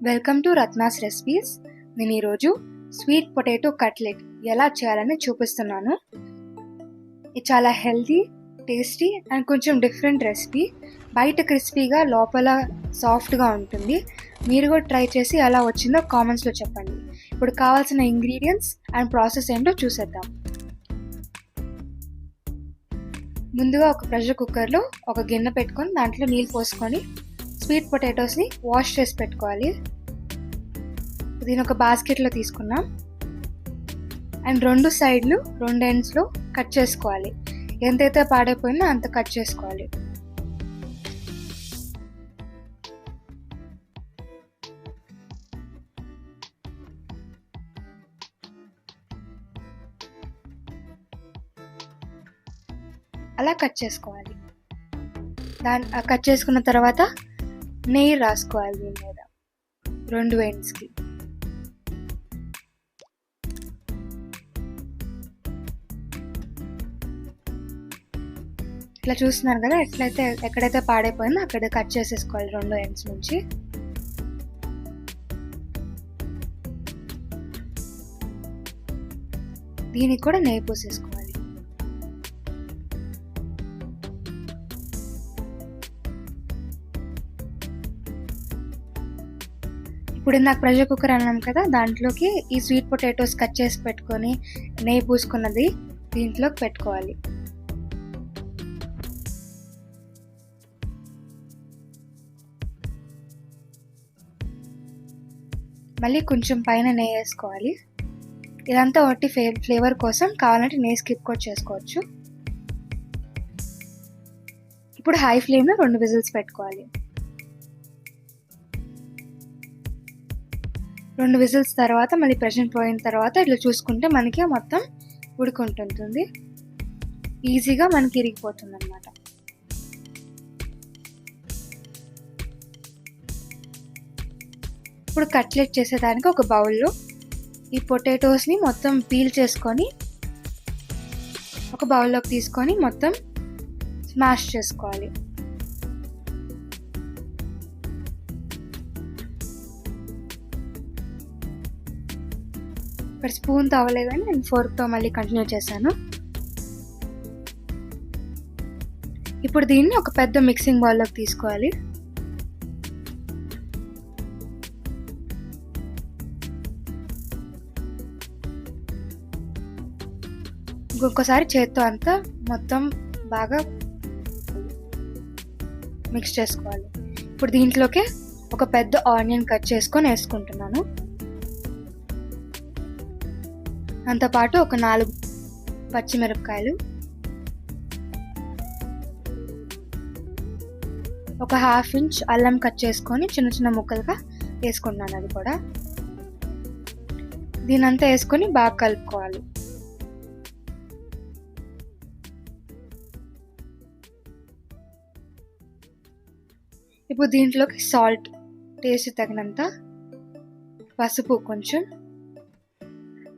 Welcome to Ratna's recipes. నేను ఈరోజు sweet potato cutlet ఎలా చేయాలని చూపిస్తున్నాను. ఇది చాలా హెల్తీ, టేస్టీ అండ్ కొంచెం డిఫరెంట్ రెసిపీ. బయట క్రిస్పీగా లోపల సాఫ్ట్గా ఉంటుంది. మీరు కూడా ట్రై చేసి ఎలా వచ్చిందో కామెంట్స్లో చెప్పండి. ఇప్పుడు కావాల్సిన ఇంగ్రీడియంట్స్ అండ్ ప్రాసెస్ ఏంటో చూసేద్దాం. ముందుగా ఒక ప్రెషర్ కుక్కర్లో ఒక గిన్నె పెట్టుకొని దాంట్లో నీళ్ళు పోసుకొని స్వీట్ పొటాటోస్ని వాష్ చేసి పెట్టుకోవాలి. దీని ఒక బాస్కెట్లో తీసుకున్నాం అండ్ రెండు సైడ్లు రెండు ఎండ్స్లో కట్ చేసుకోవాలి. ఎంతైతే పాడైపోయిందో అంత కట్ చేసుకోవాలి. అలా కట్ చేసుకోవాలి. కట్ చేసుకున్న తర్వాత నెయ్యి రాసుకోవాలి దీని మీద రెండు ఎండ్స్కి. ఇట్లా చూస్తున్నారు కదా, ఎక్కడైతే పాడైపోయిందో అక్కడ కట్ చేసేసుకోవాలి రెండు ఎండ్స్ నుంచి. దీనికి కూడా నెయ్యి పూసేసుకోవాలి. ఇప్పుడు నాకు ప్రెషర్ కుక్కర్ అన్నాం కదా, దాంట్లోకి ఈ స్వీట్ పొటాటోస్ కట్ చేసి పెట్టుకొని నెయ్యి పూసుకున్నది దీంట్లోకి పెట్టుకోవాలి. మళ్ళీ కొంచెం పైన నెయ్యి వేసుకోవాలి. ఇదంతా ఒకటి ఫ్లేవర్ కోసం, కావాలంటే నెయ్యి స్కిప్ కూడా చేసుకోవచ్చు. ఇప్పుడు హై ఫ్లేమ్లో 2 విజిల్స్ పెట్టుకోవాలి. 2 విజిల్స్ తర్వాత మళ్ళీ ప్రెషర్ పోయిన తర్వాత ఇట్లా చూసుకుంటే మనకి మొత్తం ఉడుకుంటుంది. ఈజీగా మనకి ఇరిగిపోతుంది అన్నమాట. ఇప్పుడు కట్లెట్ చేసేదానికి ఒక బౌల్లో ఈ పొటాటోస్ని మొత్తం పీల్ చేసుకొని ఒక బౌల్లోకి తీసుకొని మొత్తం స్మాష్ చేసుకోవాలి. ఇక్కడ స్పూన్తో అవ్వలేదు కానీ నేను ఫోర్క్తో మళ్ళీ కంటిన్యూ చేశాను. ఇప్పుడు దీన్ని ఒక పెద్ద మిక్సింగ్ బౌల్లోకి తీసుకోవాలి. ఇంకొకసారి చేత్తో అంతా మొత్తం బాగా మిక్స్ చేసుకోవాలి. ఇప్పుడు దీంట్లోకి ఒక పెద్ద ఆనియన్ కట్ చేసుకొని వేసుకుంటున్నాను. దాంతోపాటు ఒక 4 పచ్చిమిరపకాయలు, ఒక 1/2 ఇంచ్ అల్లం కట్ చేసుకొని చిన్న చిన్న ముక్కలుగా వేసుకుంటున్నాను. అది కూడా దీనంతా వేసుకొని బాగా కలుపుకోవాలి. ఇప్పుడు దీంట్లోకి సాల్ట్, టేస్ట్ తగినంత, పసుపు కొంచెం,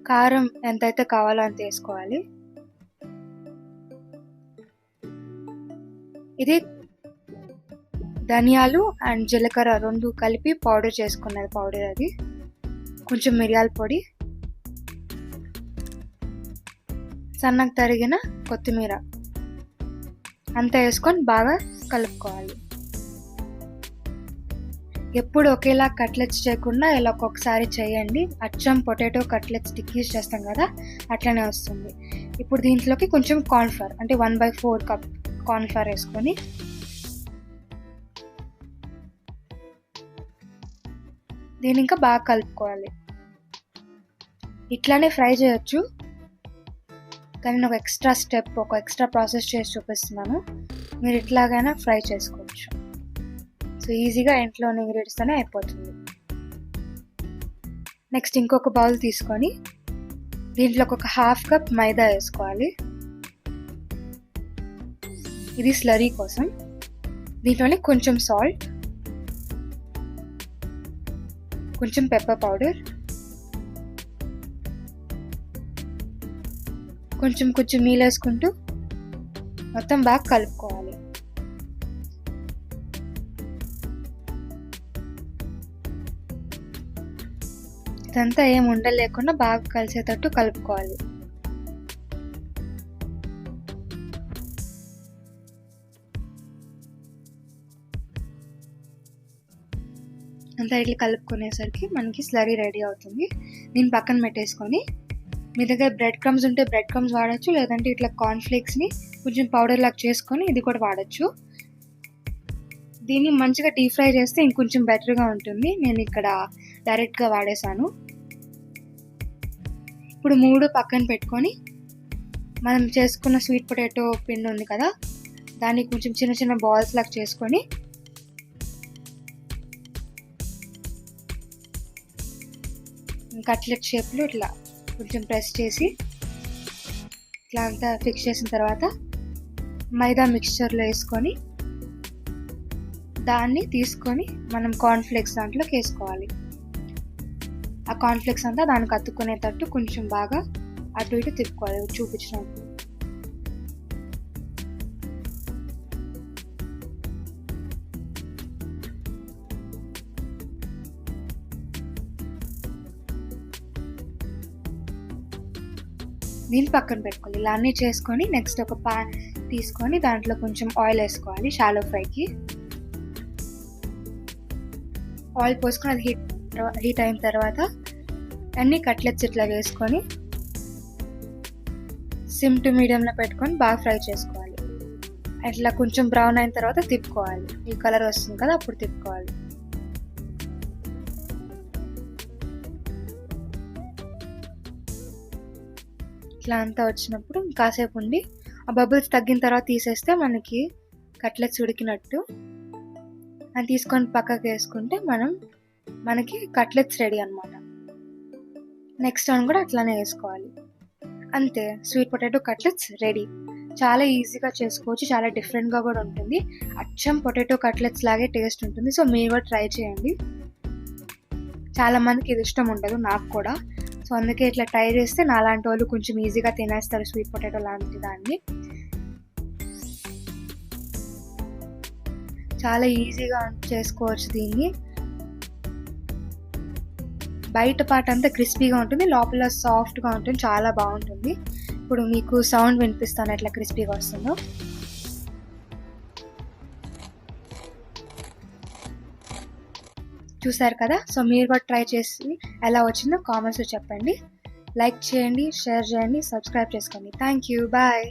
కారం ఎంతైతే కావాలో అంత వేసుకోవాలి. ఇది ధనియాలు అండ్ జీలకర్ర 2 కలిపి పౌడర్ చేసుకున్నది పౌడర్. అది కొంచెం మిరియాల పొడి, సన్నగా తరిగిన కొత్తిమీర అంతా వేసుకొని బాగా కలుపుకోవాలి. ఎప్పుడు ఒకేలా కట్లెట్స్ చేయకుండా ఇలా ఒక్కొక్కసారి చేయండి. అచ్చం పొటాటో కట్లెట్స్ టిక్కీస్ చేస్తాం కదా, అట్లనే వస్తుంది. ఇప్పుడు దీంట్లోకి కొంచెం కార్న్ఫ్లవర్, అంటే 1/4 కప్ కార్న్ఫ్లవర్ వేసుకొని దీన్ని ఇంకా బాగా కలుపుకోవాలి. ఇట్లానే ఫ్రై చేయొచ్చు, కానీ నేను ఒక ఎక్స్ట్రా ప్రాసెస్ చేసి చూపిస్తున్నాను. మీరు ఇట్లాగైనా ఫ్రై చేసుకోవచ్చు. సో ఈజీగా ఇంట్లోని ఇంగ్రీడియంట్స్తోనే అయిపోతుంది. నెక్స్ట్ ఇంకొక బౌల్ తీసుకొని దీంట్లోకి ఒక 1/2 కప్ మైదా వేసుకోవాలి. ఇది స్లరీ కోసం. దీంట్లోనే కొంచెం సాల్ట్, కొంచెం పెప్పర్ పౌడర్, కొంచెం నీళ్ళు వేసుకుంటూ మొత్తం బాగా కలుపుకోవాలి. ఇదంతా ఏం ఉండలు లేకుండా బాగా కలిసేటట్టు కలుపుకోవాలి. అంతా ఇట్లా కలుపుకునేసరికి మనకి స్లరీ రెడీ అవుతుంది. దీన్ని పక్కన పెట్టేసుకొని మీ దగ్గర బ్రెడ్ క్రమ్స్ ఉంటే బ్రెడ్ క్రమ్స్ వాడచ్చు, లేదంటే ఇట్లా కార్న్ఫ్లేక్స్ని కొంచెం పౌడర్ లాగా చేసుకొని ఇది కూడా వాడచ్చు. దీన్ని మంచిగా డీప్ ఫ్రై చేస్తే ఇంకొంచెం బెటర్గా ఉంటుంది. నేను ఇక్కడ డైరెక్ట్గా వాడేసాను. ఇప్పుడు 3 పక్కన పెట్టుకొని మనం చేసుకున్న స్వీట్ పొటాటో పిండి ఉంది కదా, దాన్ని కొంచెం చిన్న చిన్న బాల్స్ లాగా చేసుకొని కట్లెట్ షేప్లో ఇట్లా కొంచెం ప్రెస్ చేసి ఇట్లా అంతా ఫిక్స్ చేసిన తర్వాత మైదా మిక్స్చర్లో వేసుకొని దాన్ని తీసుకొని మనం కార్న్ఫ్లేక్స్ దాంట్లోకి వేసుకోవాలి. ఆ కార్న్ఫ్లేక్స్ అంతా దానికి అతుక్కునేటట్టు కొంచెం బాగా అటు ఇటు తిప్పుకోవాలి చూపించినట్టు. దీన్ని పక్కన పెట్టుకోవాలి. ఇలా అన్నీ చేసుకొని నెక్స్ట్ ఒక పాన్ తీసుకొని దాంట్లో కొంచెం ఆయిల్ వేసుకోవాలి షాలో ఫ్రైకి. ఆయిల్ పోసుకొని అది హీట్ అయిన తర్వాత అన్ని కట్లెట్స్ ఇట్లా వేసుకొని సిమ్ టు మీడియంలో పెట్టుకొని బాగా ఫ్రై చేసుకోవాలి. అట్లా కొంచెం బ్రౌన్ అయిన తర్వాత తిప్పుకోవాలి. ఈ కలర్ వస్తుంది కదా అప్పుడు తిప్పుకోవాలి. ఇట్లా అంతా వచ్చినప్పుడు కాసేపు ఉండి ఆ బబుల్స్ తగ్గిన తర్వాత తీసేస్తే మనకి కట్లెట్స్ ఉడికినట్టు. అది తీసుకొని పక్కకి వేసుకుంటే మనకి కట్లెట్స్ రెడీ అనమాట. నెక్స్ట్ టైం కూడా అట్లానే వేసుకోవాలి. అంతే, స్వీట్ పొటాటో కట్లెట్స్ రెడీ. చాలా ఈజీగా చేసుకోవచ్చు, చాలా డిఫరెంట్గా కూడా ఉంటుంది. అచ్చం పొటాటో కట్లెట్స్ లాగే టేస్ట్ ఉంటుంది. సో మీరు కూడా ట్రై చేయండి. చాలా మందికి ఇది ఇష్టం ఉండదు, నాకు కూడా. సో అందుకే ఇట్లా ట్రై చేస్తే నాలాంటి వాళ్ళు కొంచెం ఈజీగా తినేస్తారు స్వీట్ పొటాటో లాంటి దాన్ని. చాలా ఈజీగా చేసుకోవచ్చు దీన్ని. బయట పార్ట్ అంతా క్రిస్పీగా ఉంటుంది, లోపల సాఫ్ట్గా ఉంటుంది, చాలా బాగుంటుంది. ఇప్పుడు మీకు సౌండ్ వినిపిస్తాను ఎట్లా క్రిస్పీగా వస్తుందో. చూసారు కదా. సో మీరు కూడా ట్రై చేసి ఎలా వచ్చిందో కామెంట్స్లో చెప్పండి. లైక్ చేయండి, షేర్ చేయండి, సబ్స్క్రైబ్ చేసుకోండి. Thank you, bye.